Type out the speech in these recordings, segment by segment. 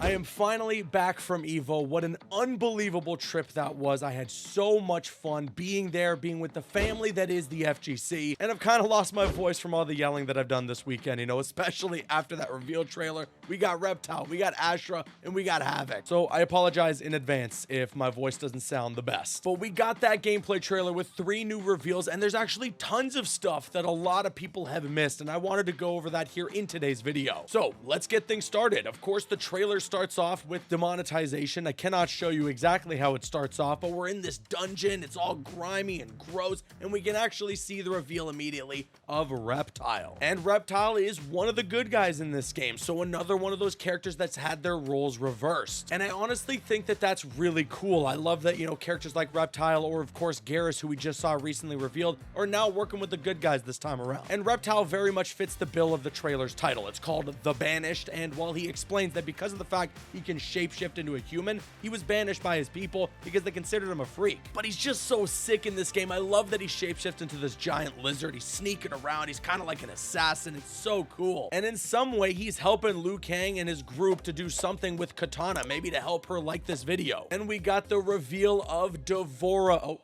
I am finally back from EVO. What an unbelievable trip that was. I had so much fun being there, being with the family that is the FGC, and I've kind of lost my voice from all the yelling that I've done this weekend, you know, especially after that reveal trailer. We got Reptile, we got Ashrah, and we got Havik. So I apologize in advance if my voice doesn't sound the best. But we got that gameplay trailer with 3 new reveals, and there's actually tons of stuff that a lot of people have missed, and I wanted to go over that here in today's video. So let's get things started. Of course, the trailer starts off with demonetization. I cannot show you exactly how it starts off, but we're in this dungeon. It's all grimy and gross, and we can actually see the reveal immediately of Reptile. And Reptile is one of the good guys in this game, so another one of those characters that's had their roles reversed. And I honestly think that that's really cool. I love that, you know, characters like Reptile or, of course, Garrus, who we just saw recently revealed, are now working with the good guys this time around. And Reptile very much fits the bill of the trailer's title. It's called The Banished, and while he explains that because of the fact he can shapeshift into a human, he was banished by his people because they considered him a freak. But he's just so sick in this game. I love that he shapeshifts into this giant lizard. He's sneaking around. He's kind of like an assassin. It's so cool. And in some way, he's helping Liu Kang and his group to do something with Katana, maybe to help her like this video. And we got the reveal of Devora.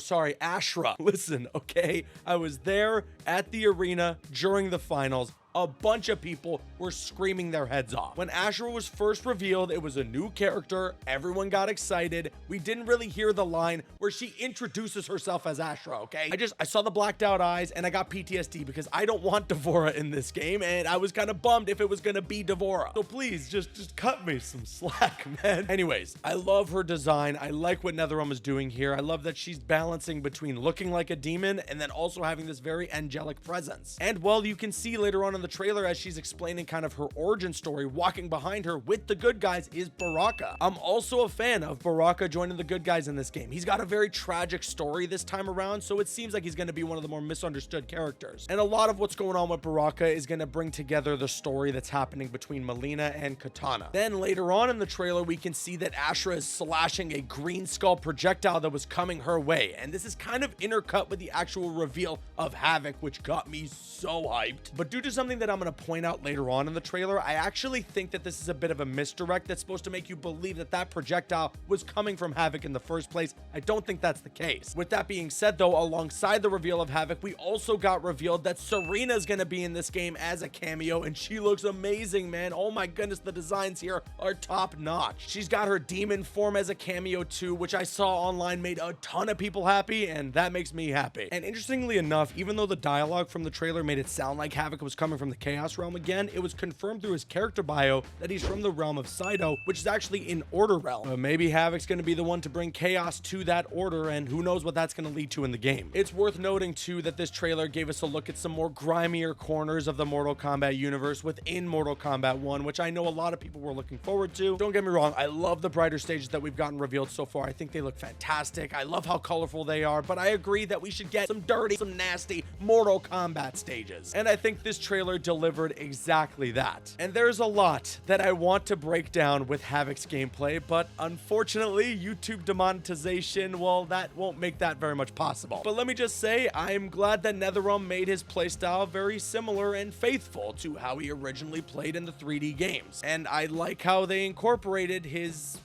Sorry, Ashrah. Listen, okay, I was there at the arena during the finals. A bunch of people were screaming their heads off. When Ashrah was first revealed, it was a new character. Everyone got excited. We didn't really hear the line where she introduces herself as Ashrah, okay? I saw the blacked out eyes and I got PTSD because I don't want Devora in this game, and I was kind of bummed if it was gonna be Devora. So please, just cut me some slack, man. Anyways, I love her design. I like what NetherRealm is doing here. I love that she's balancing between looking like a demon and then also having this very angelic presence. And well, you can see later on in the trailer as she's explaining kind of her origin story, walking behind her with the good guys is Baraka. I'm also a fan of Baraka joining the good guys in this game. He's got a very tragic story this time around, so it seems like he's going to be one of the more misunderstood characters. And a lot of what's going on with Baraka is going to bring together the story that's happening between Melina and Katana. Then later on in the trailer, we can see that Ashrah is slashing a green skull projectile that was coming her way, and this is kind of intercut with the actual reveal of Havik, which got me so hyped. But due to something that I'm going to point out later on in the trailer, I actually think that this is a bit of a misdirect that's supposed to make you believe that that projectile was coming from Havik in the first place. I don't think that's the case. With that being said, though, alongside the reveal of Havik, we also got revealed that Serena's going to be in this game as a cameo, and she looks amazing, man. Oh my goodness, the designs here are top notch. She's got her demon form as a cameo too, which I saw online made a ton of people happy, and that makes me happy. And interestingly enough, even though the dialogue from the trailer made it sound like Havik was coming from the Chaos Realm again, it was confirmed through his character bio that he's from the realm of Saito, which is actually in Order Realm. Maybe Havik's going to be the one to bring chaos to that order, and who knows what that's going to lead to in the game. It's worth noting too that this trailer gave us a look at some more grimier corners of the Mortal Kombat universe within Mortal Kombat 1, which I know a lot of people were looking forward to. Don't get me wrong, I love the brighter stages that we've gotten revealed so far. I think they look fantastic. I love how colorful they are, but I agree that we should get some dirty, some nasty Mortal Kombat stages. And I think this trailer delivered exactly that. And there's a lot that I want to break down with Havik's gameplay, but unfortunately, YouTube demonetization, well, that won't make that very much possible. But let me just say, I'm glad that NetherRealm made his playstyle very similar and faithful to how he originally played in the 3D games. And I like how they incorporated his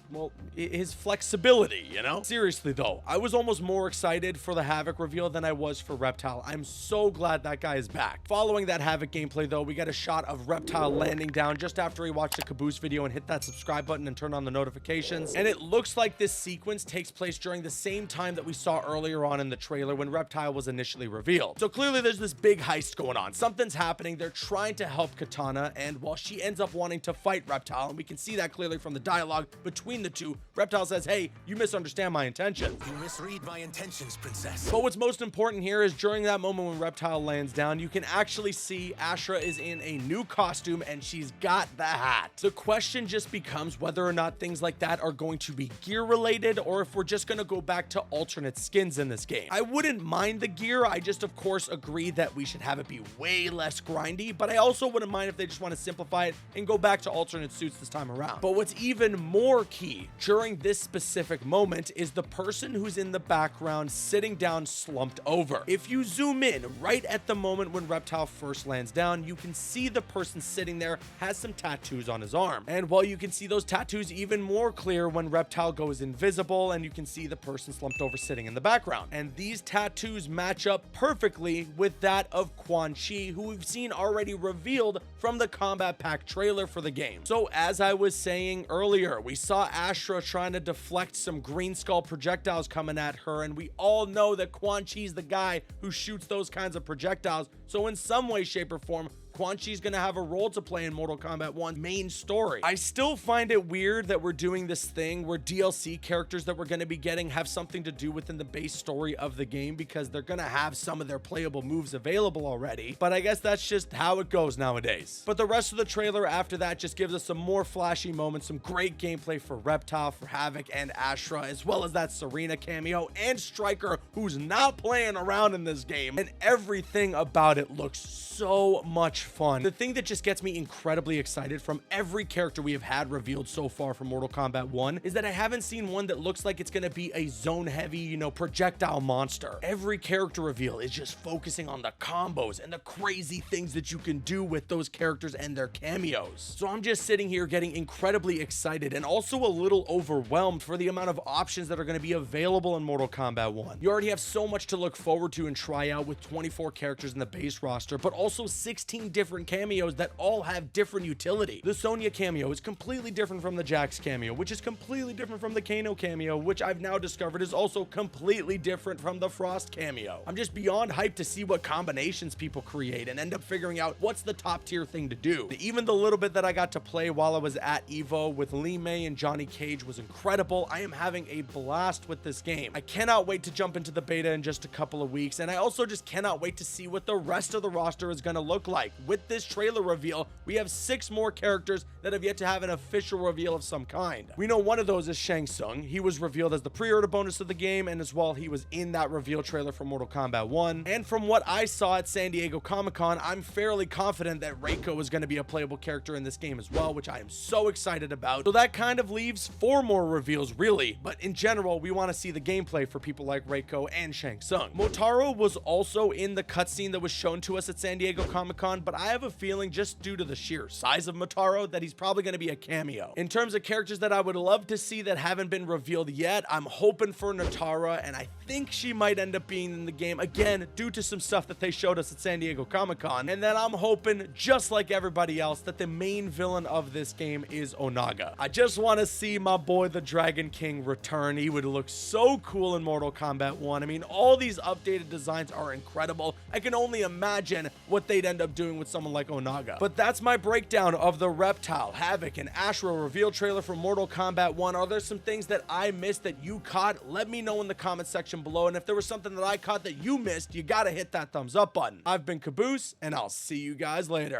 flexibility, you know? Seriously though, I was almost more excited for the Havik reveal than I was for Reptile. I'm so glad that guy is back. Following that Havik gameplay though, we got a shot of Reptile landing down just after he watched the Caboose video and hit that subscribe button and turn on the notifications. And it looks like this sequence takes place during the same time that we saw earlier on in the trailer when Reptile was initially revealed. So clearly there's this big heist going on. Something's happening. They're trying to help Katana, and while she ends up wanting to fight Reptile, and we can see that clearly from the dialogue between the two, Reptile says, "Hey, you misunderstand my intentions." "You misread my intentions, princess." But what's most important here is during that moment when Reptile lands down, you can actually see Ashrah is in a new costume and she's got the hat. The question just becomes whether or not things like that are going to be gear related, or if we're just going to go back to alternate skins in this game. I wouldn't mind the gear. I just, of course, agree that we should have it be way less grindy, but I also wouldn't mind if they just want to simplify it and go back to alternate suits this time around. But what's even more key see during this specific moment is the person who's in the background sitting down slumped over. If you zoom in right at the moment when Reptile first lands down, you can see the person sitting there has some tattoos on his arm. And while you can see those tattoos even more clear when Reptile goes invisible and you can see the person slumped over sitting in the background. And these tattoos match up perfectly with that of Quan Chi, who we've seen already revealed from the Combat Pack trailer for the game. So as I was saying earlier, we saw Ashrah trying to deflect some green skull projectiles coming at her, and we all know that Quan Chi's the guy who shoots those kinds of projectiles. So in some way, shape, or form, Quan Chi's gonna have a role to play in Mortal Kombat 1's main story. I still find it weird that we're doing this thing where DLC characters that we're gonna be getting have something to do within the base story of the game, because they're gonna have some of their playable moves available already, but I guess that's just how it goes nowadays. But the rest of the trailer after that just gives us some more flashy moments, some great gameplay for Reptile, for Havik, and Ashrah, as well as that Serena cameo and Striker, who's not playing around in this game, and everything about it looks so much fun. The thing that just gets me incredibly excited from every character we have had revealed so far from Mortal Kombat 1 is that I haven't seen one that looks like it's gonna be a zone heavy, projectile monster. Every character reveal is just focusing on the combos and the crazy things that you can do with those characters and their cameos. So I'm just sitting here getting incredibly excited and also a little overwhelmed for the amount of options that are gonna be available in Mortal Kombat 1. You already have so much to look forward to and try out with 24 characters in the base roster, but also 16 different cameos that all have different utility. The Sonya cameo is completely different from the Jax cameo, which is completely different from the Kano cameo, which I've now discovered is also completely different from the Frost cameo. I'm just beyond hyped to see what combinations people create and end up figuring out what's the top tier thing to do. Even the little bit that I got to play while I was at EVO with Lee May and Johnny Cage was incredible. I am having a blast with this game. I cannot wait to jump into the beta in just a couple of weeks, and I also just cannot wait to see what the rest of the roster is going to look like. With this trailer reveal, we have 6 more characters that have yet to have an official reveal of some kind. We know one of those is Shang Tsung. He was revealed as the pre-order bonus of the game, and as well, he was in that reveal trailer for Mortal Kombat 1. And from what I saw at San Diego Comic-Con, I'm fairly confident that Reiko is going to be a playable character in this game as well, which I am so excited about. So that kind of leaves 4 more reveals, really. But in general, we want to see the gameplay for people like Reiko and Shang Tsung. Motaro was also in the cutscene that was shown to us at San Diego Comic-Con, but I have a feeling, just due to the sheer size of Motaro, that he's probably going to be a cameo. In terms of characters that I would love to see that haven't been revealed yet, I'm hoping for Natara, and I think she might end up being in the game, again, due to some stuff that they showed us at San Diego Comic-Con. And then I'm hoping, just like everybody else, that the main villain of this game is Onaga. I just want to see my boy, the Dragon King, return. He would look so cool in Mortal Kombat 1. I mean, all these updated designs are incredible. I can only imagine what they'd end up doing with someone like Onaga. But that's my breakdown of the Reptile, Havik, and Ashrah reveal trailer for Mortal Kombat 1. Are there some things that I missed that you caught? Let me know in the comment section below. And if there was something that I caught that you missed, you gotta hit that thumbs up button. I've been Caboose, and I'll see you guys later.